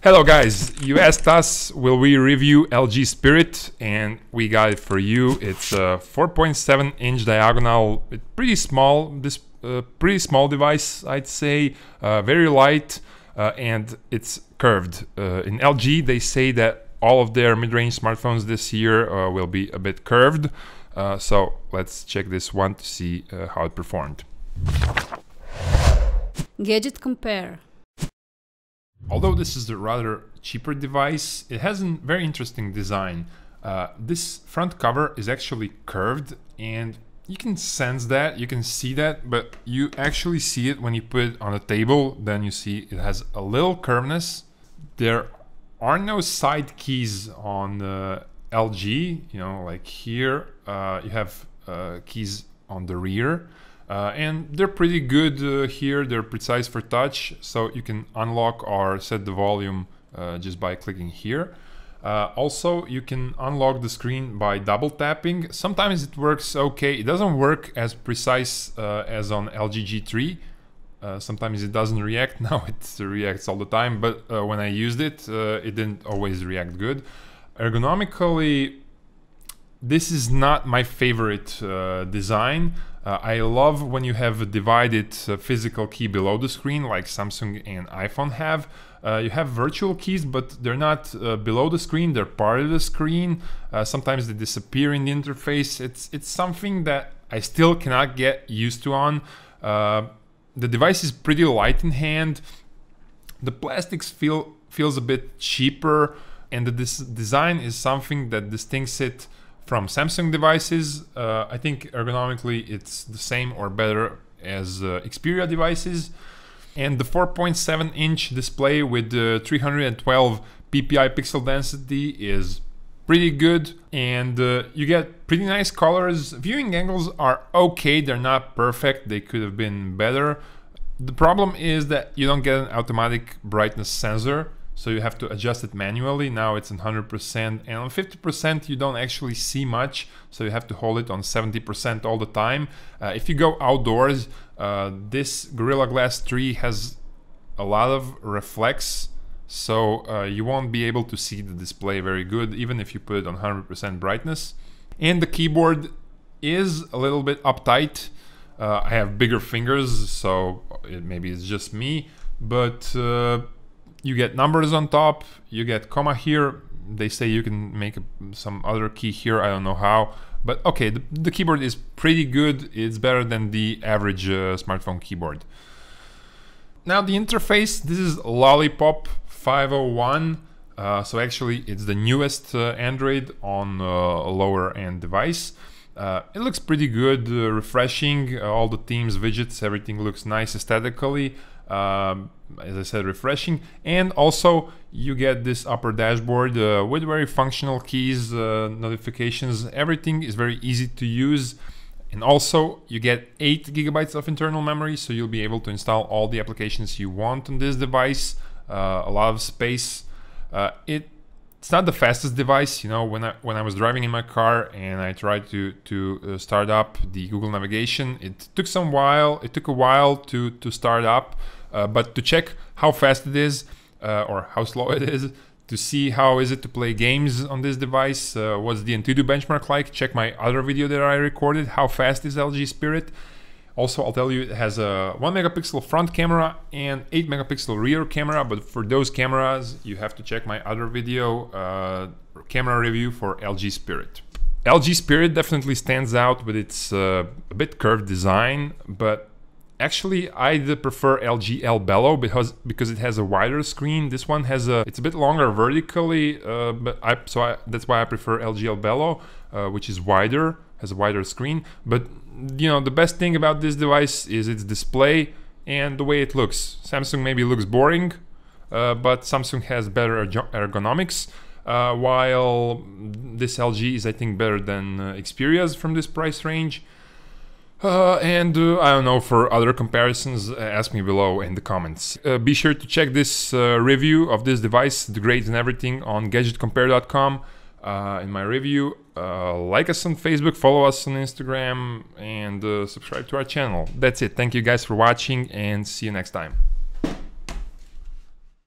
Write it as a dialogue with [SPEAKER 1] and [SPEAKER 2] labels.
[SPEAKER 1] Hello guys, you asked us will we review LG Spirit, and we got it for you. It's a 4.7 inch diagonal, pretty small, pretty small device, I'd say, very light, and it's curved. In LG they say that all of their mid-range smartphones this year will be a bit curved, so let's check this one to see how it performed.
[SPEAKER 2] Gadget Compare.
[SPEAKER 1] Although this is a rather cheaper device, it has a very interesting design. This front cover is actually curved, and you can sense that, you can see that, but you actually see it when you put it on a table. Then you see it has a little curveness. There are no side keys on LG, you know, like here you have keys on the rear. And they're pretty good here. They're precise for touch, so you can unlock or set the volume just by clicking here. Also, you can unlock the screen by double tapping. Sometimes it works okay. It doesn't work as precise as on LG G3. Sometimes it doesn't react. Now it reacts all the time, but when I used it, it didn't always react good. Ergonomically, this is not my favorite design. I love when you have a divided physical key below the screen, like Samsung and iPhone have. You have virtual keys, but they're not below the screen, they're part of the screen. Sometimes they disappear in the interface. It's something that I still cannot get used to on. The device is pretty light in hand. The plastics feels a bit cheaper, and the design is something that distincts it from Samsung devices. I think ergonomically it's the same or better as Xperia devices. And the 4.7 inch display with the 312 ppi pixel density is pretty good, and you get pretty nice colors. Viewing angles are okay, they're not perfect, they could have been better. The problem is that you don't get an automatic brightness sensor, so you have to adjust it manually. Now it's 100%, and on 50% you don't actually see much, so you have to hold it on 70% all the time. If you go outdoors, this Gorilla Glass 3 has a lot of reflex, so you won't be able to see the display very good, even if you put it on 100% brightness. And the keyboard is a little bit uptight. I have bigger fingers, so maybe it's just me, but you get numbers on top, you get comma here. They say you can make some other key here, I don't know how. But okay, the keyboard is pretty good. It's better than the average smartphone keyboard. Now the interface, this is Lollipop 501. So actually it's the newest Android on a lower end device. It looks pretty good, refreshing. All the themes, widgets, everything looks nice aesthetically. As I said, refreshing, and also you get this upper dashboard with very functional keys, notifications. Everything is very easy to use, and also you get 8 GB of internal memory, so you'll be able to install all the applications you want on this device. A lot of space. It's not the fastest device, you know. When I was driving in my car and I tried to start up the Google navigation, it took a while to start up. But to check how fast it is or how slow it is, to see how is it to play games on this device, what's the Antutu benchmark like, check my other video that I recorded, how fast is LG Spirit. Also, I'll tell you, it has a 1 megapixel front camera and 8 megapixel rear camera, but for those cameras you have to check my other video, camera review for LG Spirit. LG Spirit definitely stands out with its a bit curved design, but actually, I prefer LG L Bello because it has a wider screen. This one it's a bit longer vertically, but that's why I prefer LG L Bello, which is wider, has a wider screen. But you know, the best thing about this device is its display and the way it looks. Samsung maybe looks boring, but Samsung has better ergonomics, while this LG is, I think, better than Xperia's from this price range. I don't know, for other comparisons, ask me below in the comments. Be sure to check this review of this device, the grades and everything, on GdgtCompare.com. In my review, like us on Facebook, follow us on Instagram, and subscribe to our channel. That's it. Thank you guys for watching, and see you next time.